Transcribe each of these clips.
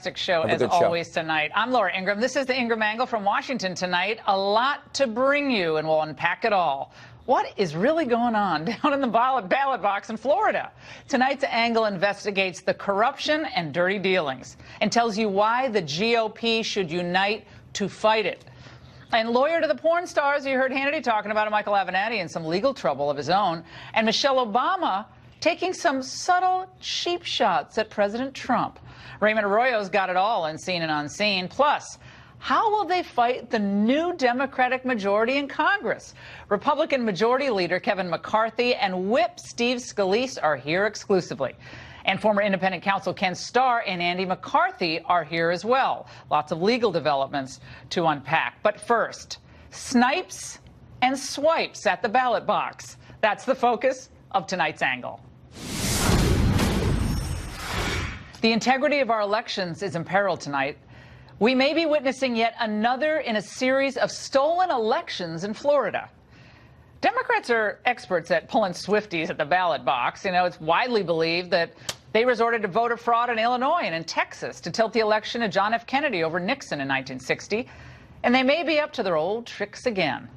fantastic show as always tonight. I'm Laura Ingraham. This is the Ingraham Angle from Washington tonight. A lot to bring you, and we'll unpack it all. What is really going on down in the ballot box in Florida? Tonight's Angle investigates the corruption and dirty dealings and tells you why the GOP should unite to fight it. And lawyer to the porn stars, you heard Hannity talking about Michael Avenatti in some legal trouble of his own, and Michelle Obama taking some subtle, cheap shots at President Trump. Raymond Arroyo's got it all in Seen and Unseen. Plus, how will they fight the new Democratic majority in Congress? Republican Majority Leader Kevin McCarthy and Whip Steve Scalise are here exclusively. And former independent counsel Ken Starr and Andy McCarthy are here as well. Lots of legal developments to unpack. But first, snipes and swipes at the ballot box. That's the focus of tonight's Angle. The integrity of our elections is imperiled tonight. We may be witnessing yet another in a series of stolen elections in Florida. Democrats are experts at pulling Swifties at the ballot box. You know, it's widely believed that they resorted to voter fraud in Illinois and in Texas to tilt the election of John F. Kennedy over Nixon in 1960. And they may be up to their old tricks again.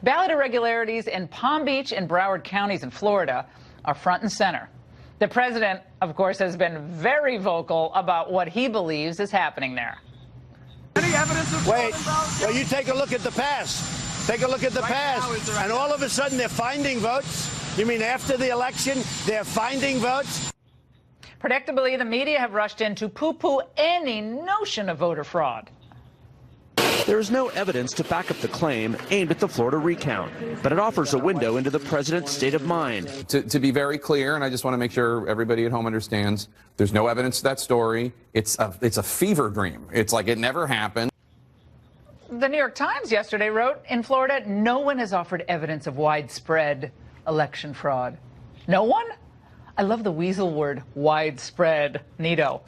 Ballot irregularities in Palm Beach and Broward counties in Florida are front and center. The president, of course, has been very vocal about what he believes is happening there. Any evidence of Wait, well, you take a look at the past. Take a look at the past. And all of a sudden, they're finding votes? You mean after the election, they're finding votes? Predictably, the media have rushed in to poo-poo any notion of voter fraud. There is no evidence to back up the claim aimed at the Florida recount, but it offers a window into the president's state of mind. To be very clear, and I just want to make sure everybody at home understands, there's no evidence to that story. It's a fever dream. It's like it never happened. The New York Times yesterday wrote, in Florida, no one has offered evidence of widespread election fraud. No one? I love the weasel word, widespread, neato.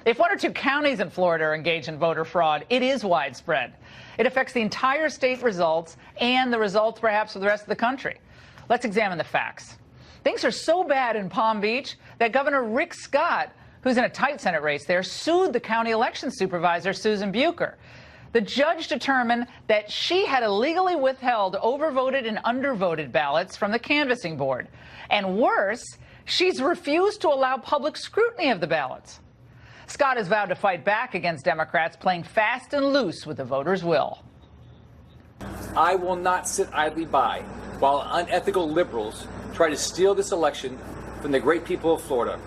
If one or two counties in Florida are engaged in voter fraud, it is widespread. It affects the entire state results and the results, perhaps, of the rest of the country. Let's examine the facts. Things are so bad in Palm Beach that Governor Rick Scott, who's in a tight Senate race there, sued the county election supervisor, Susan Bucher. The judge determined that she had illegally withheld overvoted and undervoted ballots from the canvassing board. And worse, she's refused to allow public scrutiny of the ballots. Scott has vowed to fight back against Democrats playing fast and loose with the voters' will. I will not sit idly by while unethical liberals try to steal this election from the great people of Florida.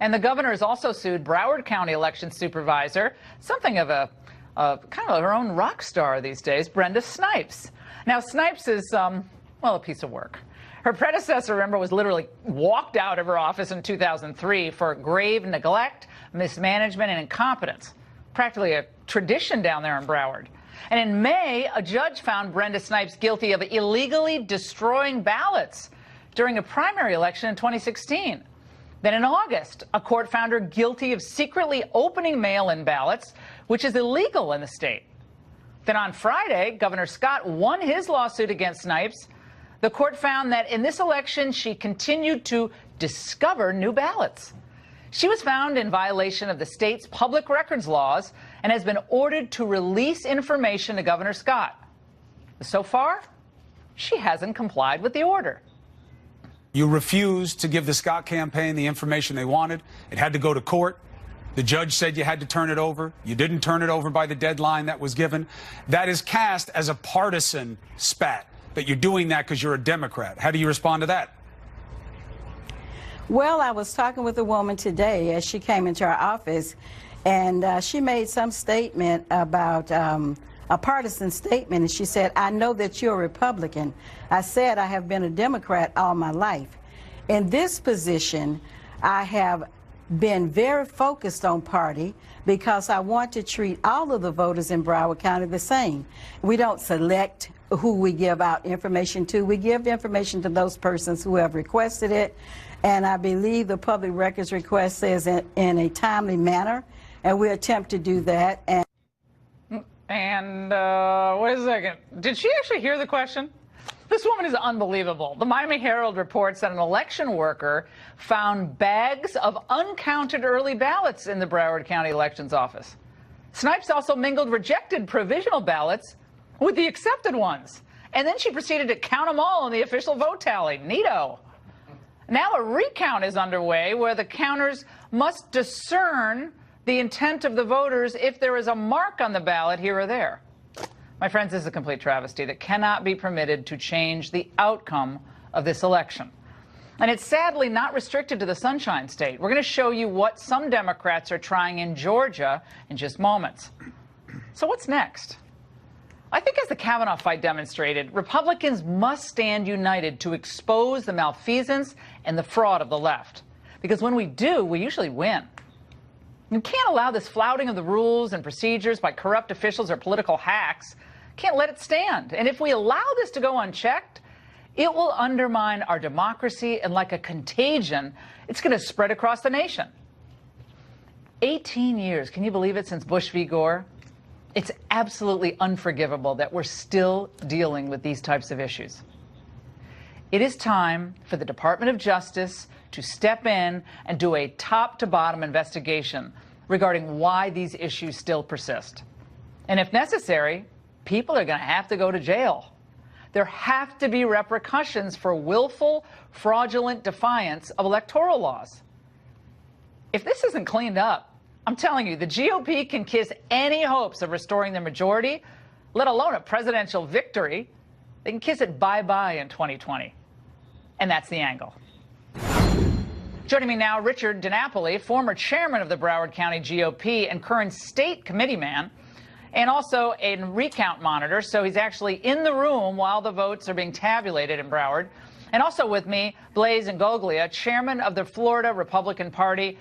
And the governor has also sued Broward County election supervisor, something of a kind of her own rock star these days, Brenda Snipes. Now, Snipes is, well, a piece of work. Her predecessor, remember, was literally walked out of her office in 2003 for grave neglect, mismanagement, and incompetence. Practically a tradition down there in Broward. And in May, a judge found Brenda Snipes guilty of illegally destroying ballots during a primary election in 2016. Then in August, a court found her guilty of secretly opening mail-in ballots, which is illegal in the state. Then on Friday, Governor Scott won his lawsuit against Snipes. The court found that in this election, she continued to discover new ballots. She was found in violation of the state's public records laws and has been ordered to release information to Governor Scott. So far, she hasn't complied with the order. You refused to give the Scott campaign the information they wanted. It had to go to court. The judge said you had to turn it over. You didn't turn it over by the deadline that was given. That is cast as a partisan spat, that you're doing that because you're a Democrat. How do you respond to that? Well, I was talking with a woman today as she came into our office, and she made some statement about a partisan statement, and she said, I know that you're a Republican. I said I have been a Democrat all my life. In this position, I have been very focused on party because I want to treat all of the voters in Broward County the same. We don't select who we give out information to. We give information to those persons who have requested it. And I believe the public records request says in a timely manner, and we attempt to do that. And wait a second. Did she actually hear the question? This woman is unbelievable. The Miami Herald reports that an election worker found bags of uncounted early ballots in the Broward County Elections Office. Snipes also mingled rejected provisional ballots with the accepted ones. And then she proceeded to count them all in the official vote tally. Neato. Now a recount is underway where the counters must discern the intent of the voters if there is a mark on the ballot here or there. My friends, this is a complete travesty that cannot be permitted to change the outcome of this election. And it's sadly not restricted to the Sunshine State. We're going to show you what some Democrats are trying in Georgia in just moments. So what's next? I think as the Kavanaugh fight demonstrated, Republicans must stand united to expose the malfeasance and the fraud of the left. Because when we do, we usually win. You can't allow this flouting of the rules and procedures by corrupt officials or political hacks. Can't let it stand. And if we allow this to go unchecked, it will undermine our democracy, and like a contagion, it's going to spread across the nation. 18 years, can you believe it, since Bush v. Gore? It's absolutely unforgivable that we're still dealing with these types of issues. It is time for the Department of Justice to step in and do a top-to-bottom investigation regarding why these issues still persist. And if necessary, people are going to have to go to jail. There have to be repercussions for willful, fraudulent defiance of electoral laws. If this isn't cleaned up, I'm telling you, the GOP can kiss any hopes of restoring their majority, let alone a presidential victory. They can kiss it bye-bye in 2020. And that's the angle. Joining me now, Richard DiNapoli, former chairman of the Broward County GOP and current state committee man, and also a recount monitor, so he's actually in the room while the votes are being tabulated in Broward. And also with me, Blaise Ingoglia, chairman of the Florida Republican Party.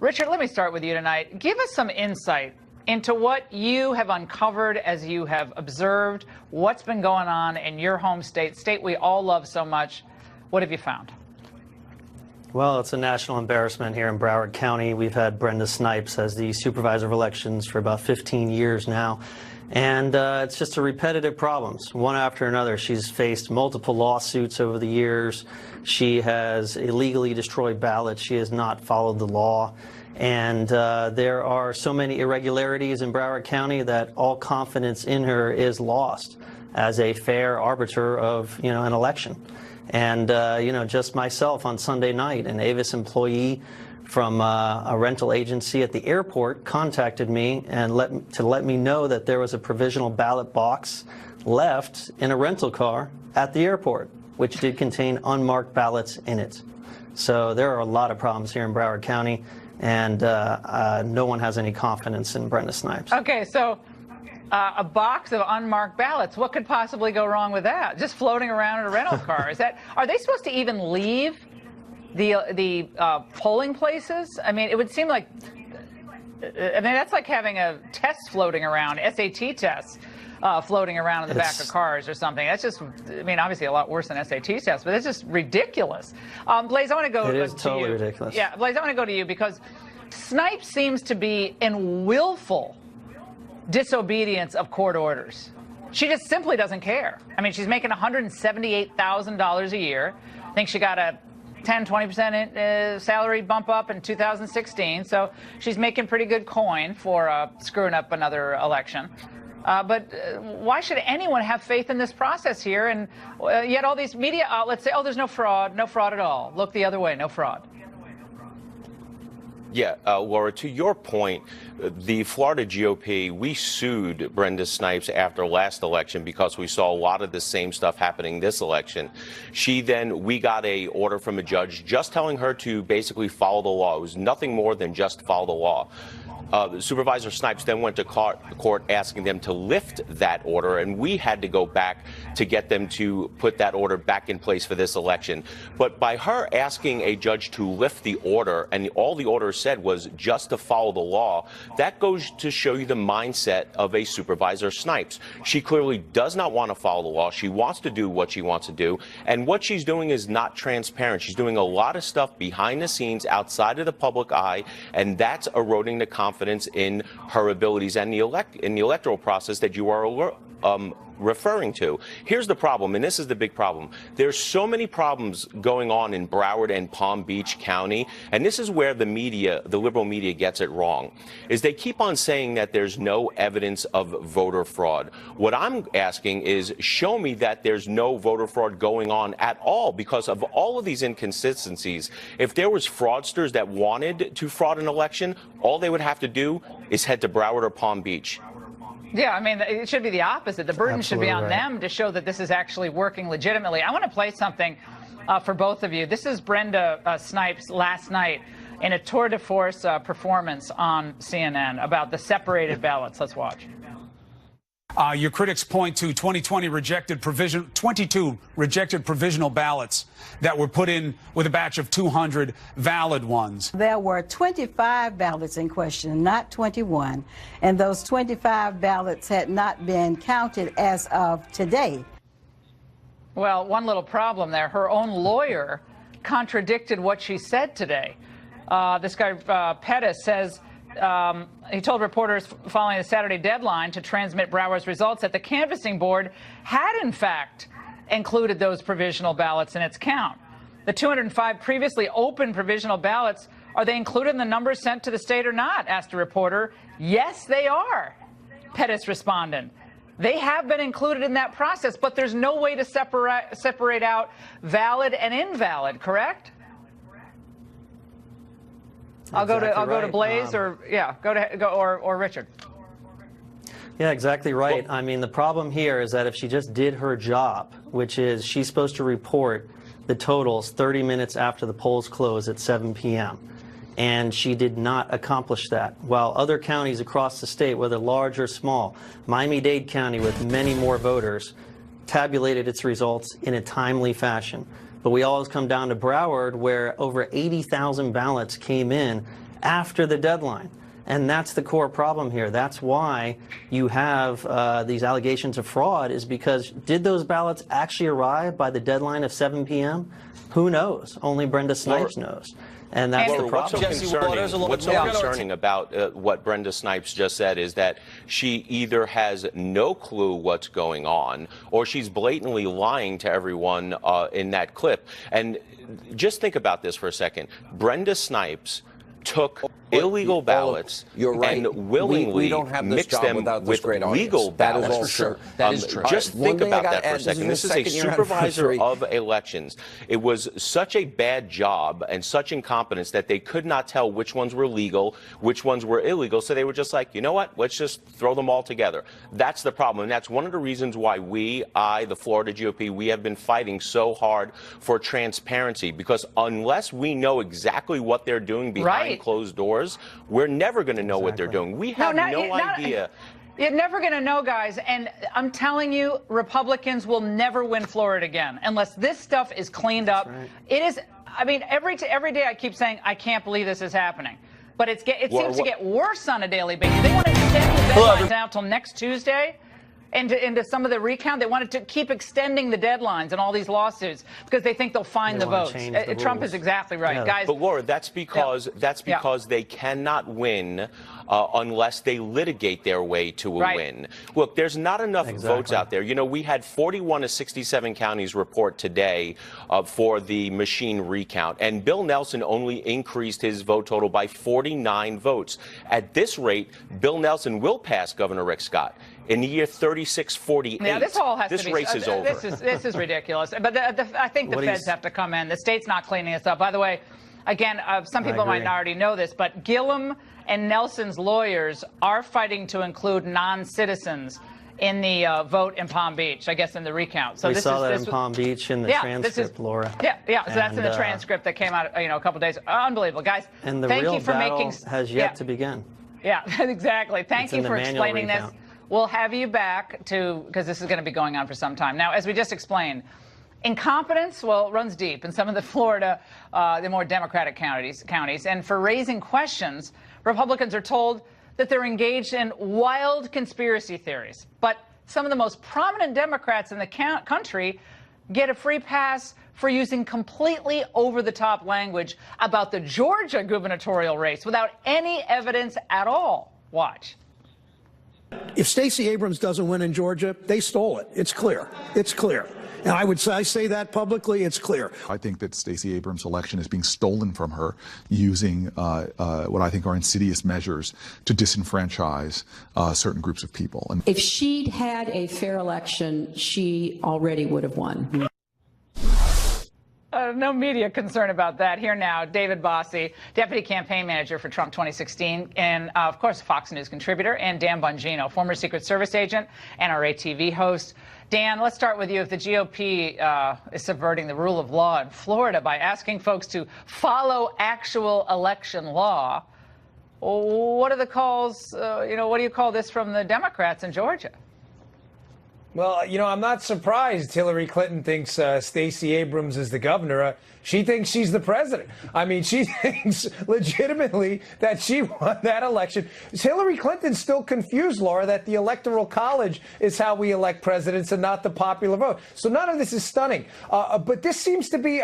Richard, let me start with you tonight. Give us some insight into what you have uncovered as you have observed what's been going on in your home state we all love so much. What have you found? Well, it's a national embarrassment here in Broward County. We've had Brenda Snipes as the supervisor of elections for about 15 years now. And it's just a repetitive problems, one after another. She's faced multiple lawsuits over the years. She has illegally destroyed ballots. She has not followed the law. And there are so many irregularities in Broward County that all confidence in her is lost as a fair arbiter of, an election. And, just myself on Sunday night, an Avis employee from a rental agency at the airport contacted me and let me know that there was a provisional ballot box left in a rental car at the airport, which did contain unmarked ballots in it. So there are a lot of problems here in Broward County, and no one has any confidence in Brenda Snipes. Okay, so a box of unmarked ballots. What could possibly go wrong with that? Just floating around in a rental car. Are they supposed to even leave the polling places? I mean, it would seem like, that's like having a test floating around, SAT tests floating around in the back of cars or something. That's just, obviously a lot worse than SAT tests, but it's just ridiculous. Blaise, I want to go to you. It is totally ridiculous. Yeah, Blaise, I want to go to you because Snipes seems to be in willful disobedience of court orders. She just simply doesn't care. She's making $178,000 a year. I think she got a 10-20% salary bump up in 2016, so she's making pretty good coin for screwing up another election. But why should anyone have faith in this process here? And yet all these media outlets say, oh, there's no fraud at all. Look the other way, no fraud. Yeah, Laura, to your point, the Florida GOP, we sued Brenda Snipes after last election because we saw a lot of the same stuff happening this election. We got a order from a judge just telling her to basically follow the law. It was nothing more than just follow the law. Supervisor Snipes then went to court asking them to lift that order, and we had to go back to get them to put that order back in place for this election. But by her asking a judge to lift the order, and all the order said was just to follow the law, that goes to show you the mindset of a Supervisor Snipes. She clearly does not want to follow the law. She wants to do what she wants to do, and what she's doing is not transparent. She's doing a lot of stuff behind the scenes, outside of the public eye, and that's eroding the confidence in her abilities and in the electoral process that you are referring to. Here's the problem, and this is the big problem. There's so many problems going on in Broward and Palm Beach County, and this is where the media, the liberal media, gets it wrong, is they keep on saying that there's no evidence of voter fraud. What I'm asking is, show me that there's no voter fraud going on at all, because of all of these inconsistencies. If there was fraudsters that wanted to fraud an election, all they would have to do is head to Broward or Palm Beach. Yeah, I mean, it should be the opposite. The burden should be on them to show that this is actually working legitimately. I want to play something for both of you. This is Brenda Snipes last night in a tour de force performance on CNN about the separated ballots. Let's watch. Your critics point to 2020 22 rejected provisional ballots that were put in with a batch of 200 valid ones. There were 25 ballots in question, not 21, and those 25 ballots had not been counted as of today. Well, one little problem there. Her own lawyer contradicted what she said today. This guy, Pettis, says he told reporters following the Saturday deadline to transmit Broward's results that the canvassing board had, in fact, included those provisional ballots in its count. The 205 previously open provisional ballots, are they included in the numbers sent to the state or not? Asked a reporter. Yes, they are, Pettis responded. They have been included in that process, but there's no way to separate out valid and invalid, correct? I'll go to Blaze or Richard. Yeah, exactly right. I mean, the problem here is that if she just did her job, which is she's supposed to report the totals 30 minutes after the polls close at 7 p.m., and she did not accomplish that. While other counties across the state, whether large or small, Miami-Dade County with many more voters, tabulated its results in a timely fashion. But we always come down to Broward, where over 80,000 ballots came in after the deadline. And that's the core problem here. That's why you have these allegations of fraud, is because did those ballots actually arrive by the deadline of 7 p.m.? Who knows? Only Brenda Snipes knows. And that's the problem. What's so concerning about what Brenda Snipes just said is that she either has no clue what's going on, or she's blatantly lying to everyone in that clip. And just think about this for a second. Brenda Snipes took illegal ballots and willingly mixed them with legal ballots. That is for sure. That is true. Just think about that for a second. This is a supervisor of elections. It was such a bad job and such incompetence that they could not tell which ones were legal, which ones were illegal. So they were just like, you know what? Let's just throw them all together. That's the problem. And that's one of the reasons why the Florida GOP, we have been fighting so hard for transparency, because unless we know exactly what they're doing behind closed doors, we're never going to know what they're doing. We have no idea. You're never going to know, guys. And I'm telling you, Republicans will never win Florida again unless this stuff is cleaned up. It is. I mean, every day I keep saying, I can't believe this is happening. But it seems to get worse on a daily basis. They want to extend the deadlines out till next Tuesday. Into some of the recount. They wanted to keep extending the deadlines and all these lawsuits because they think they'll find the votes. Trump is exactly right, guys. But Laura, that's because they cannot win unless they litigate their way to a win. Look, there's not enough votes out there. You know, we had 41 of 67 counties report today for the machine recount, and Bill Nelson only increased his vote total by 49 votes. At this rate, Bill Nelson will pass Governor Rick Scott. In the year 36-48, yeah, this all has this to be, race is over. This is ridiculous. But I think the feds have to come in. The state's not cleaning this up. By the way, again, some people might not already know this, but Gillum and Nelson's lawyers are fighting to include non-citizens in the vote in Palm Beach, I guess in the recount. So we saw that in Palm Beach in the transcript, Laura. Yeah. So that's in the transcript that came out, a couple days. Unbelievable, guys. And the thank real you for battle making, has yet to begin. Yeah, exactly. Thank you for explaining this. We'll have you back because this is going to be going on for some time. Now, as we just explained, incompetence, well, it runs deep in some of the Florida, the more Democratic counties. And for raising questions, Republicans are told that they're engaged in wild conspiracy theories. But some of the most prominent Democrats in the country get a free pass for using completely over-the-top language about the Georgia gubernatorial race without any evidence at all. Watch. If Stacey Abrams doesn't win in Georgia, they stole it. It's clear. It's clear. And I say that publicly, it's clear. I think that Stacey Abrams' election is being stolen from her using what I think are insidious measures to disenfranchise certain groups of people. And if she'd had a fair election, she already would have won. No media concern about that. Here now, David Bossie, Deputy Campaign Manager for Trump 2016, and of course, Fox News contributor, and Dan Bongino, former Secret Service agent, NRA TV host. Dan, let's start with you. If the GOP is subverting the rule of law in Florida by asking folks to follow actual election law, what are the calls, what do you call this from the Democrats in Georgia? Well, I'm not surprised Hillary Clinton thinks Stacey Abrams is the governor. She thinks she's the president. I mean, she thinks legitimately that she won that election. Hillary Clinton's still confused, Laura, that the Electoral College is how we elect presidents and not the popular vote. So none of this is stunning. But this seems to be,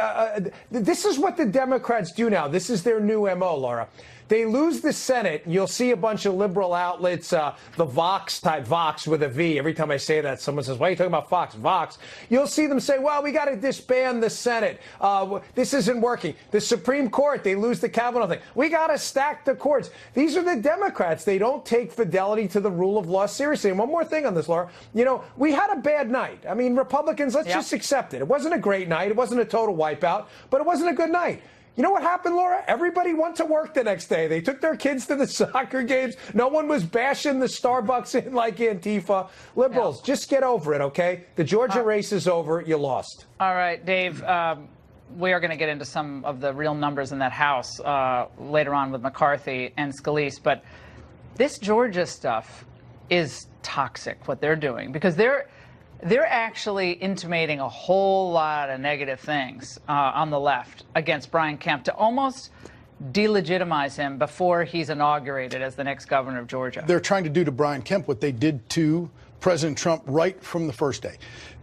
this is what the Democrats do now. This is their new MO, Laura. They lose the Senate. You'll see a bunch of liberal outlets, the Vox type, Vox with a V. Every time I say that, someone says, why are you talking about Fox? Vox. You'll see them say, well, we got to disband the Senate. This isn't working. The Supreme Court, they lose the Kavanaugh thing. We got to stack the courts. These are the Democrats. They don't take fidelity to the rule of law seriously. And one more thing on this, Laura. We had a bad night. I mean, Republicans, let's just accept it. It wasn't a great night. It wasn't a total wipeout, but it wasn't a good night. You know what happened, Laura? Everybody went to work the next day. They took their kids to the soccer games. No one was bashing the Starbucks in like Antifa. Liberals, just get over it, okay? The Georgia race is over. You lost. All right, Dave. We are going to get into some of the real numbers in that House later on with McCarthy and Scalise. But this Georgia stuff is toxic, what they're doing, because they're actually intimating a whole lot of negative things on the left against Brian Kemp to almost delegitimize him before he's inaugurated as the next governor of Georgia. They're trying to do to Brian Kemp what they did to President Trump right from the first day.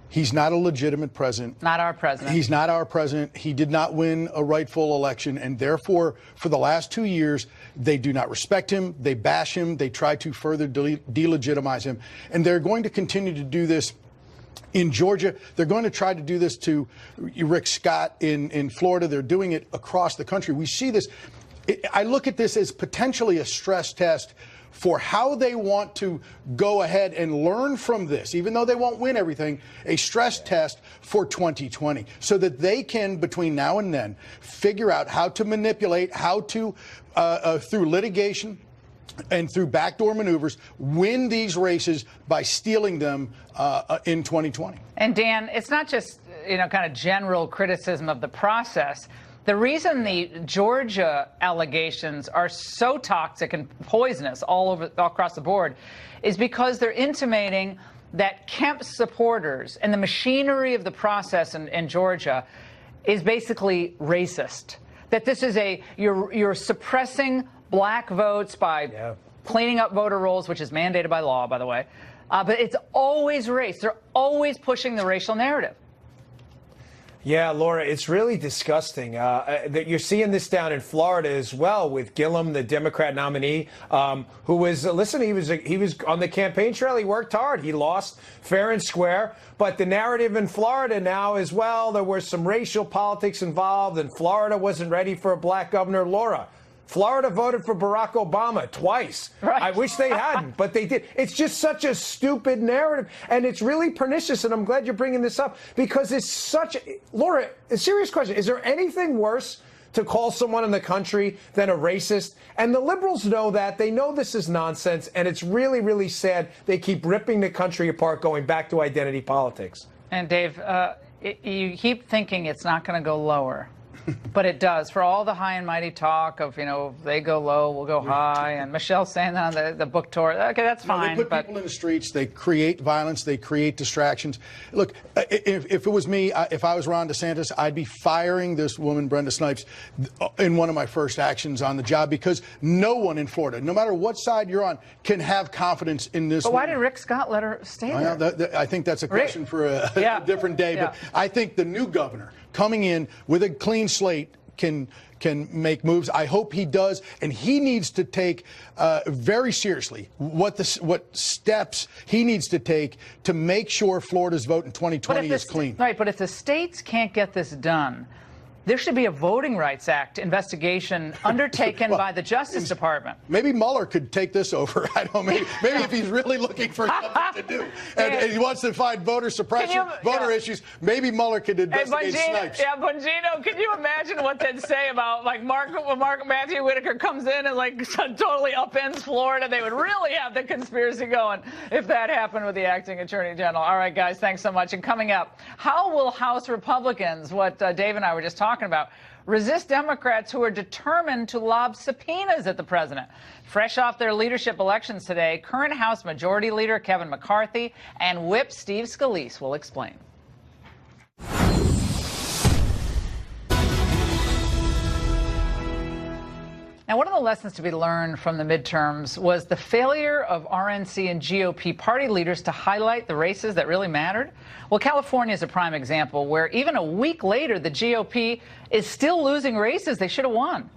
He's not a legitimate president. Not our president. He's not our president. He did not win a rightful election. And therefore, for the last 2 years, they do not respect him. They bash him. They try to further delegitimize him. And they're going to continue to do this in Georgia. They're going to try to do this to Rick Scott in Florida. They're doing it across the country. We see this. I look at this as potentially a stress test for how they want to go ahead and learn from this, even though they won't win everything, a stress test for 2020, so that they can, between now and then, figure out how to manipulate, how to, through litigation, and through backdoor maneuvers, win these races by stealing them in 2020. And Dan, it's not just, kind of general criticism of the process. The reason the Georgia allegations are so toxic and poisonous all across the board is because they're intimating that Kemp's supporters and the machinery of the process in Georgia is basically racist. That this is you're suppressing black votes by cleaning up voter rolls, which is mandated by law, by the way. But it's always race. They're always pushing the racial narrative. Yeah, Laura, it's really disgusting that you're seeing this down in Florida as well with Gillum, the Democrat nominee, who was, listen, he was on the campaign trail. He worked hard. He lost fair and square. But the narrative in Florida now as well, there was some racial politics involved, and Florida wasn't ready for a black governor. Laura, Florida voted for Barack Obama twice. Right. I wish they hadn't, but they did. It's just such a stupid narrative, and it's really pernicious, and I'm glad you're bringing this up, because it's such Laura, a serious question. Is there anything worse to call someone in the country than a racist? And the liberals know that. They know this is nonsense, and it's really, really sad they keep ripping the country apart, going back to identity politics. And Dave, you keep thinking it's not going to go lower. But it does. For all the high and mighty talk of, they go low, we'll go high, and Michelle's saying that on the book tour. Okay, that's fine. They put people in the streets. They create violence. They create distractions. Look, if it was me, if I was Ron DeSantis, I'd be firing this woman, Brenda Snipes, in one of my first actions on the job, because no one in Florida, no matter what side you're on, can have confidence in this But woman. why did Rick Scott let her stay there? Well, I think that's a question for a different day. But I think the new governor coming in with a clean slate, can make moves. I hope he does, and he needs to take very seriously what steps he needs to take to make sure Florida's vote in 2020 is clean. Right, but if the states can't get this done, there should be a Voting Rights Act investigation undertaken by the Justice Department. Maybe Mueller could take this over. I don't know. Maybe if he's really looking for something to do and he wants to find voter suppression, issues, maybe Mueller could investigate Snipes. Yeah, Bongino, can you imagine what they'd say about, like, Matthew Whitaker comes in and, like, totally upends Florida? They would really have the conspiracy going if that happened with the acting attorney general. All right, guys, thanks so much. And coming up, how will House Republicans, what Dave and I were just talking about, resist Democrats who are determined to lob subpoenas at the president? Fresh off their leadership elections today, current House Majority Leader Kevin McCarthy and Whip Steve Scalise will explain. Now, one of the lessons to be learned from the midterms was the failure of RNC and GOP party leaders to highlight the races that really mattered. Well, California is a prime example where even a week later, the GOP is still losing races they should have won.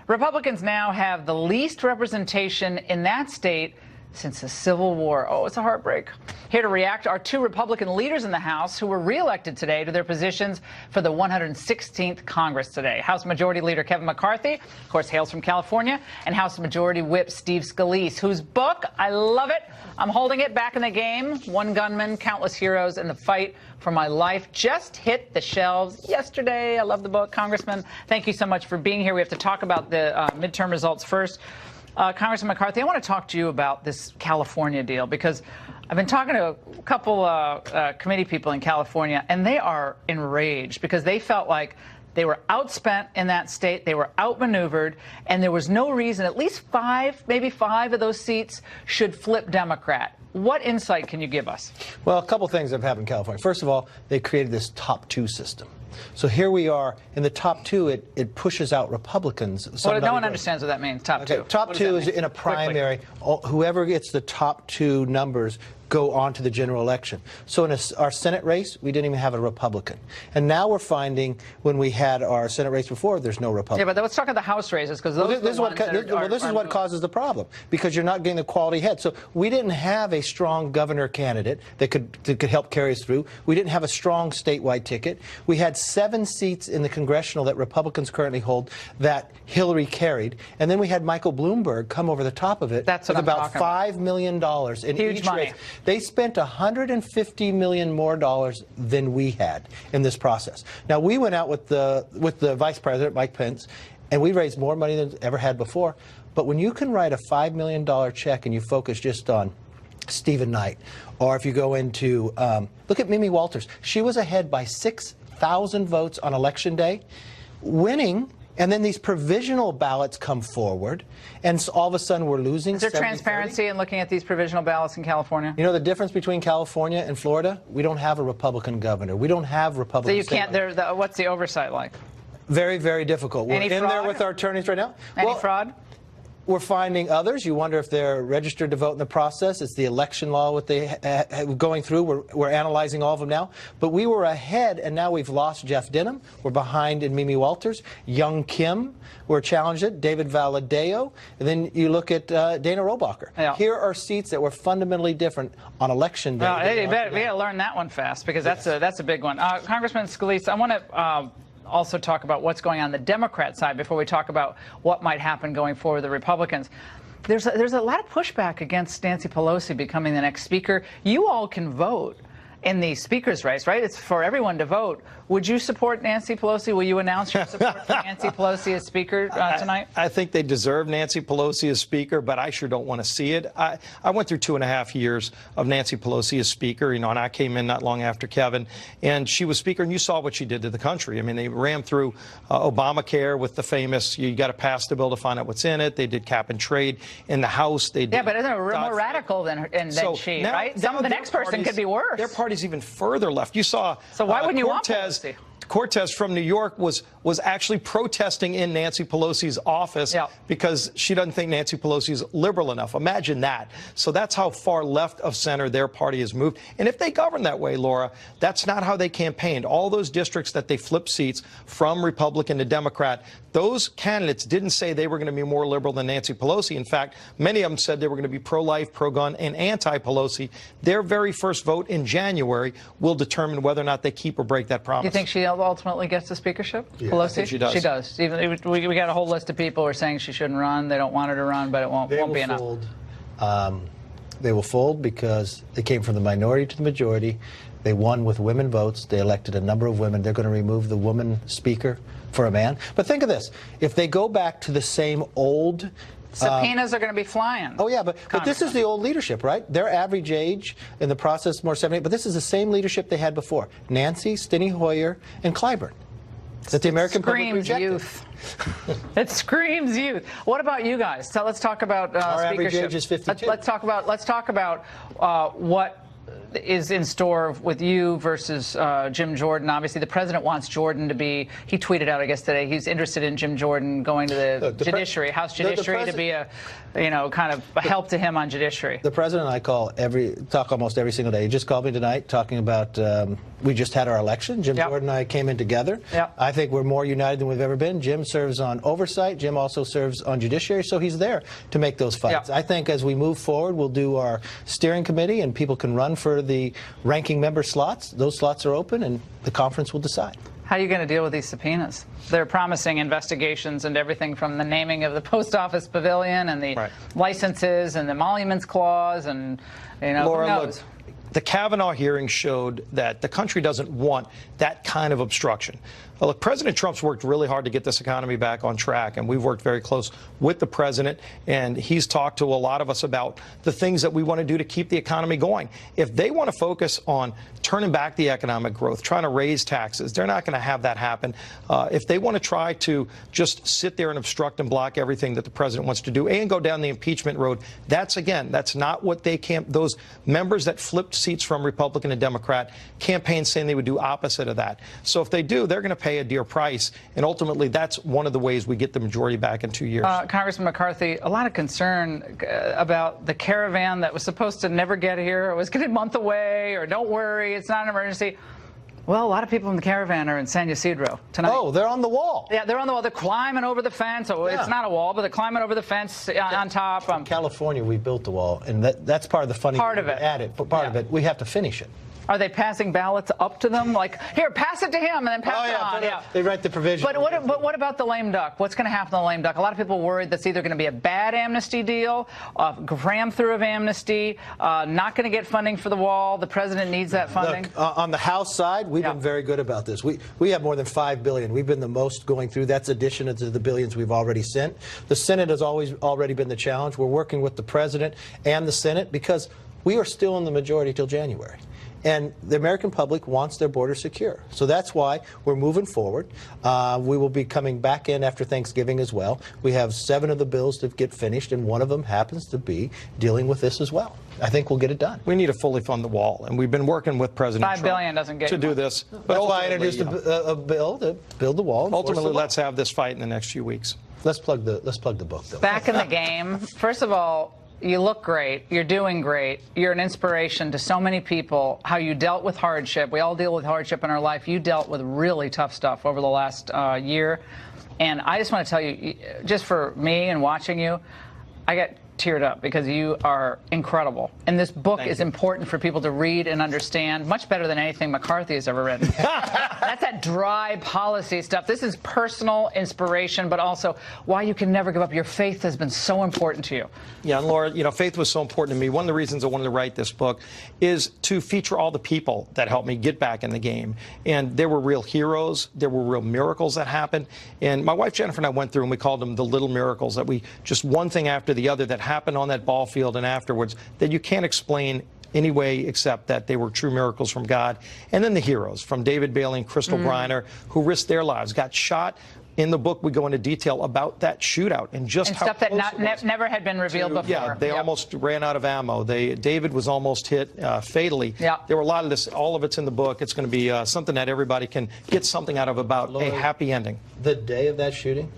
Republicans now have the least representation in that state since the Civil War. Oh, it's a heartbreak. Here to react are two Republican leaders in the House who were reelected today to their positions for the 116th Congress today. House Majority Leader Kevin McCarthy, of course, hails from California, and House Majority Whip Steve Scalise, whose book, I love it, I'm holding it, Back in the Game, One Gunman, Countless Heroes, and the Fight for My Life, just hit the shelves yesterday. I love the book. Congressman, thank you so much for being here. We have to talk about the midterm results first. Congressman McCarthy, I want to talk to you about this California deal because I've been talking to a couple committee people in California, and they are enraged because they felt like they were outspent in that state, they were outmaneuvered, and there was no reason at least maybe five of those seats should flip Democrat. What insight can you give us? Well, a couple things have happened in California. First of all, they created this top two system. So here we are in the top two. It pushes out Republicans. Well, no one understands what that means. Top two. Top two is in a primary. Whoever gets the top two numbers go on to the general election. So in our Senate race, we didn't even have a Republican. And now we're finding when we had our Senate race before, there's no Republican. Yeah, but let's talk about the House races because those this is what causes the problem because you're not getting the quality head. So we didn't have a strong governor candidate that could help carry us through. We didn't have a strong statewide ticket. We had 7 seats in the congressional that Republicans currently hold that Hillary carried. And then we had Michael Bloomberg come over the top of it with about $5 million in huge each money. race. They spent $150 million more than we had in this process. Now, we went out with the Vice President, Mike Pence, and we raised more money than ever had before. But when you can write a $5 million check and you focus just on Stephen Knight, or if you go into, look at Mimi Walters. She was ahead by 6,000 votes on Election Day, winning. And then these provisional ballots come forward, and so all of a sudden we're losing. Is there transparency in looking at these provisional ballots in California? You know the difference between California and Florida? We don't have a Republican governor. We don't have Republican. So you can't. What's the oversight like? Very, very difficult. We're in there with our attorneys right now. Any fraud? We're finding others. You wonder if they're registered to vote in the process. It's the election law what they going through. We're analyzing all of them now. But we were ahead, and now we've lost Jeff Denham. We're behind in Mimi Walters. Young Kim, we're challenged it. David Valadeo. And then you look at Dana Rohrabacher. Yeah. Here are seats that were fundamentally different on Election Day. We got to learn that one fast because that's a big one. Congressman Scalise, I want to also talk about what's going on the Democrat side before we talk about what might happen going forward with the Republicans. There's a lot of pushback against Nancy Pelosi becoming the next speaker. You all can vote in the speaker's race, right? It's for everyone to vote. Would you support Nancy Pelosi? Will you announce your support for Nancy Pelosi as speaker tonight? I think they deserve Nancy Pelosi as speaker, but I sure don't want to see it. I went through 2.5 years of Nancy Pelosi as speaker, and I came in not long after Kevin, and she was speaker, and you saw what she did to the country. I mean, they ran through Obamacare with the famous, you got to pass the bill to find out what's in it. They did cap and trade in the House. They did but isn't it more radical than she, right? The next person could be worse. Their party's even further left. You saw so why wouldn't you want Cortez? Cortez from New York was actually protesting in Nancy Pelosi's office because she doesn't think Nancy Pelosi is liberal enough. Imagine that. So that's how far left of center their party has moved. And if they govern that way, Laura, that's not how they campaigned. All those districts that they flipped seats from Republican to Democrat, those candidates didn't say they were going to be more liberal than Nancy Pelosi. In fact, many of them said they were going to be pro-life, pro-gun, and anti-Pelosi. Their very first vote in January will determine whether or not they keep or break that promise. You think she ultimately gets the speakership? Yeah, Pelosi? I think she does. She does. Even we got a whole list of people who are saying she shouldn't run. They don't want her to run, but it won't be enough. They will fold because they came from the minority to the majority. They won with women votes. They elected a number of women. They're going to remove the woman speaker for a man. But think of this. If they go back to the same old... Subpoenas are going to be flying. Oh, yeah, but this is the old leadership, right? Their average age in the process more 78, but this is the same leadership they had before. Nancy, Steny Hoyer, and Clyburn. That the American public rejected. Youth. It screams youth. What about you guys? So let's talk about Our average speakership. age is 52. Let's talk about what is in store with you versus Jim Jordan. Obviously, the president wants Jordan to be, he tweeted out, I guess, today, he's interested in Jim Jordan going to the judiciary, House Judiciary, to be a, kind of a help to him on judiciary. The president and I talk almost every single day. He just called me tonight talking about, we just had our election. Jim Jordan and I came in together. I think we're more united than we've ever been. Jim serves on oversight. Jim also serves on judiciary, so he's there to make those fights. I think as we move forward, we'll do our steering committee and people can run for the ranking member slots. Those slots are open and the conference will decide. How are you going to deal with these subpoenas? They're promising investigations and everything from the naming of the post office pavilion and the licenses and the emoluments clause and, Laura, who knows? Look, the Kavanaugh hearing showed that the country doesn't want that kind of obstruction. Well, look, President Trump's worked really hard to get this economy back on track, and we've worked very close with the president, and he's talked to a lot of us about the things that we want to do to keep the economy going. If they want to focus on turning back the economic growth, trying to raise taxes, they're not going to have that happen. If they want to try to just sit there and obstruct and block everything that the president wants to do and go down the impeachment road, that's not what they those members that flipped seats from Republican to Democrat campaigned saying they would do opposite of that. So if they do, they're going to pay a dear price, and ultimately that's one of the ways we get the majority back in 2 years. Congressman McCarthy, a lot of concern about the caravan that was supposed to never get here, or was getting a month away, or don't worry, it's not an emergency. Well, a lot of people in the caravan are in San Ysidro tonight. Oh, they're on the wall. Yeah, they're on the wall. They're climbing over the fence. Oh, it's not a wall, but they're climbing over the fence on top. In California, we built the wall, and that's part of the funny part of it. Part of it, we have to finish it. Are they passing ballots up to them? Like, here, pass it to him, and then pass it on. They write the provision. But what about the lame duck? What's going to happen to the lame duck? A lot of people are worried that's either going to be a bad amnesty deal, a cram through of amnesty, not going to get funding for the wall. The president needs that funding. Look, on the House side, we've been very good about this. We have more than $5 billion. We've been the most going through. That's addition to the billions we've already sent. The Senate has already been the challenge. We're working with the president and the Senate because we are still in the majority till January. And the American public wants their border secure. So that's why we're moving forward. We will be coming back in after Thanksgiving as well. We have 7 of the bills to get finished, and one of them happens to be dealing with this as well. I think we'll get it done. We need to fully fund the wall, and we've been working with President Trump $5 billion doesn't get to do this. But that's why I introduced a bill to build the wall. Ultimately, let's have this fight in the next few weeks. Let's plug the book, though. Back in the game. First of all, you look great. You're doing great. You're an inspiration to so many people. How you dealt with hardship. We all deal with hardship in our life. You dealt with really tough stuff over the last year. And I just want to tell you, just for me and watching you, I got teared up because you are incredible. And this book is important for people to read and understand, much better than anything McCarthy has ever written. That's that dry policy stuff. This is personal inspiration, but also why you can never give up. Your faith has been so important to you. Yeah, and Laura, faith was so important to me. One of the reasons I wanted to write this book is to feature all the people that helped me get back in the game. And there were real heroes. There were real miracles that happened. And my wife Jennifer and I went through and we called them the little miracles, that we just one thing after the other that happened on that ball field and afterwards that you can't explain any way except that they were true miracles from God. And then the heroes, from David Bailey and Crystal Griner, who risked their lives, got shot In the book, we go into detail about that shootout and just And how stuff that close it was never had been revealed before. Yeah, they almost ran out of ammo. David was almost hit fatally. Yeah. There were a lot of this. All of it's in the book. It's going to be something that everybody can get something out of about a happy ending. The day of that shooting,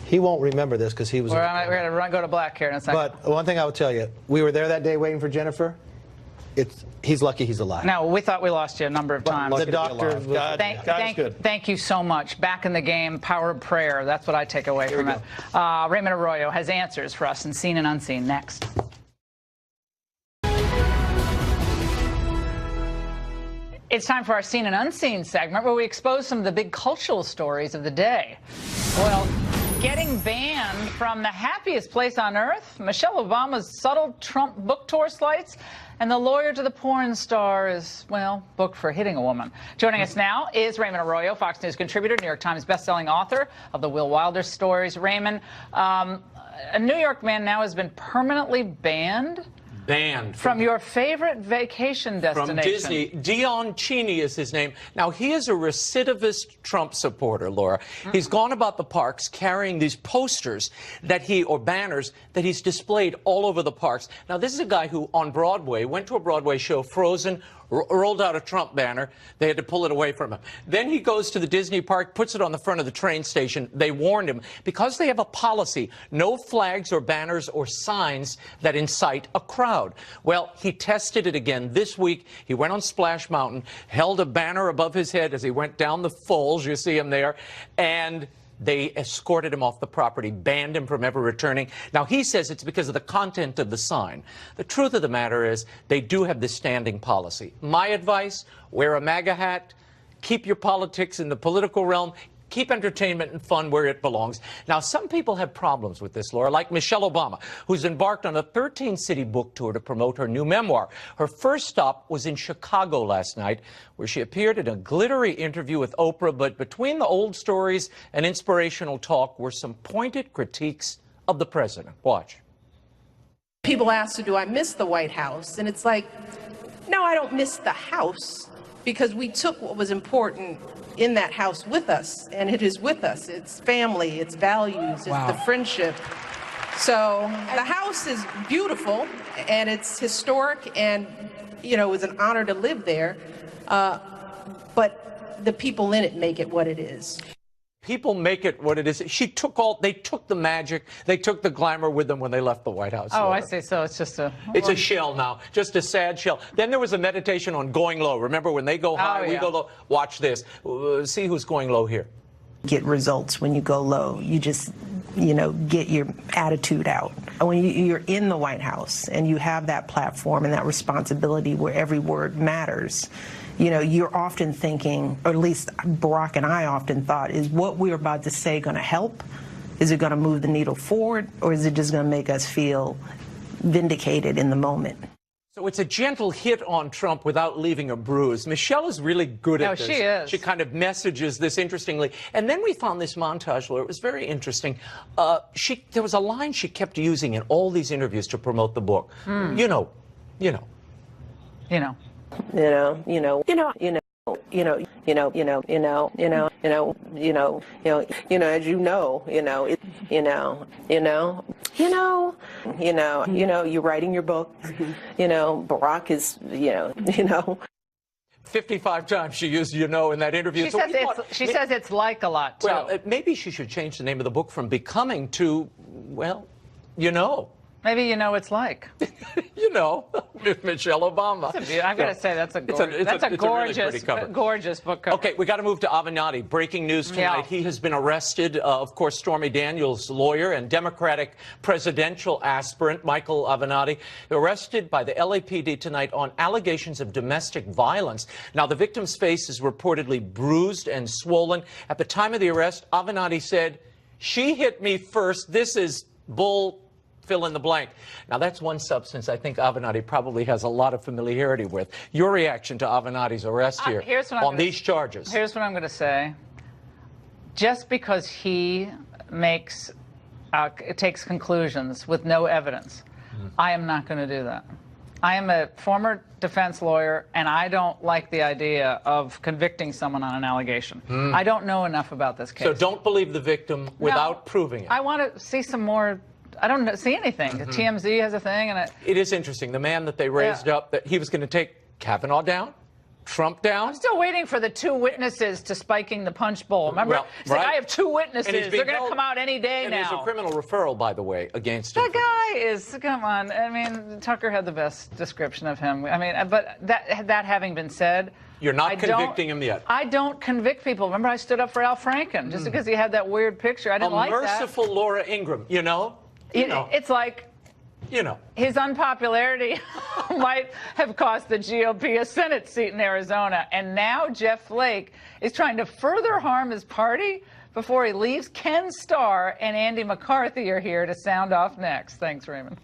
he won't remember this because he was. We're going to go to black here in a second. But one thing I will tell you, we were there that day waiting for Jennifer. He's lucky he's alive. No, we thought we lost you a number of times. The doctor, thank you so much. Back in the game, power of prayer. That's what I take away from it. Raymond Arroyo has answers for us in Seen and Unseen next. It's time for our Seen and Unseen segment where we expose some of the big cultural stories of the day. Well, getting banned from the happiest place on earth, Michelle Obama's subtle Trump book tour slights, and the lawyer to the porn star is, well, booked for hitting a woman. Joining us now is Raymond Arroyo, Fox News contributor, New York Times bestselling author of the Will Wilder stories. Raymond, a New York man now has been permanently banned from your favorite vacation destination. From Disney. Dion Cheney is his name. Now, he is a recidivist Trump supporter, Laura. He's gone about the parks carrying these posters or banners that he's displayed all over the parks. Now, this is a guy who, on Broadway, went to a Broadway show, Frozen, rolled out a Trump banner. They had to pull it away from him. Then he goes to the Disney park, puts it on the front of the train station. They warned him because they have a policy, no flags or banners or signs that incite a crowd. Well, he tested it again this week. He went on Splash Mountain, held a banner above his head as he went down the falls. You see him there. And they escorted him off the property, banned him from ever returning. Now, he says it's because of the content of the sign. The truth of the matter is they do have this standing policy. My advice, wear a MAGA hat, keep your politics in the political realm, keep entertainment and fun where it belongs. Now, some people have problems with this, Laura, like Michelle Obama, who's embarked on a 13-city book tour to promote her new memoir. Her first stop was in Chicago last night, where she appeared in a glittery interview with Oprah. But between the old stories and inspirational talk were some pointed critiques of the president. Watch. People ask, do I miss the White House? And it's like, no, I don't miss the house, because we took what was important in that house with us, and it is with us. It's family, it's values, it's the friendship. So the house is beautiful, and it's historic, and, you know, it was an honor to live there, but the people in it make it what it is. People make it what it is. They took the magic, they took the glamour with them when they left the White House. Oh, Laura. I see. So it's just It's a shell now, just a sad shell. Then there was a meditation on going low. Remember, when they go high, we go low. Watch this. See who's going low here. Get results when you go low. You just, get your attitude out. When you're in the White House and you have that platform and that responsibility where every word matters, you're often thinking, or at least Barack and I often thought, is what we're about to say going to help? Is it going to move the needle forward, or is it just going to make us feel vindicated in the moment? So it's a gentle hit on Trump without leaving a bruise. Michelle is really good at this. She is. She kind of messages this interestingly. And then we found this montage, Laura. It was very interesting. There was a line she kept using in all these interviews to promote the book. You're writing your book, Barack is, 55 times she used in that interview. She says it's like a lot, too. Well, maybe she should change the name of the book from Becoming to, Maybe it's like. Michelle Obama. I've got to say, that's a gorgeous book cover. Okay, we got to move to Avenatti. Breaking news tonight. Yeah. He has been arrested. Of course, Stormy Daniels' lawyer and Democratic presidential aspirant, Michael Avenatti, arrested by the LAPD tonight on allegations of domestic violence. Now, the victim's face is reportedly bruised and swollen. At the time of the arrest, Avenatti said, "She hit me first. This is bull." Fill in the blank. Now, that's one substance I think Avenatti probably has a lot of familiarity with. Your reaction to Avenatti's arrest here on these charges? Here's what I'm going to say. Just because he takes conclusions with no evidence, I am not going to do that. I am a former defense lawyer, and I don't like the idea of convicting someone on an allegation. I don't know enough about this case. So don't believe the victim without proving it. I want to see some more. I don't see anything. The TMZ has a thing, and it is interesting. The man that they raised up, that he was going to take Kavanaugh down, Trump down. I'm still waiting for the 2 witnesses to spiking the punch bowl. Remember, it's like, I have 2 witnesses. They're going to come out any day now. And there's a criminal referral, by the way, against him. That guy is, come on. I mean, Tucker had the best description of him. I mean, but that having been said, you're not convicting him yet. I don't convict people. Remember, I stood up for Al Franken just because he had that weird picture. I didn't like that. A merciful Laura Ingraham, you know? It's like, his unpopularity might have cost the GOP a Senate seat in Arizona. And now Jeff Flake is trying to further harm his party before he leaves. Ken Starr and Andy McCarthy are here to sound off next. Thanks, Raymond.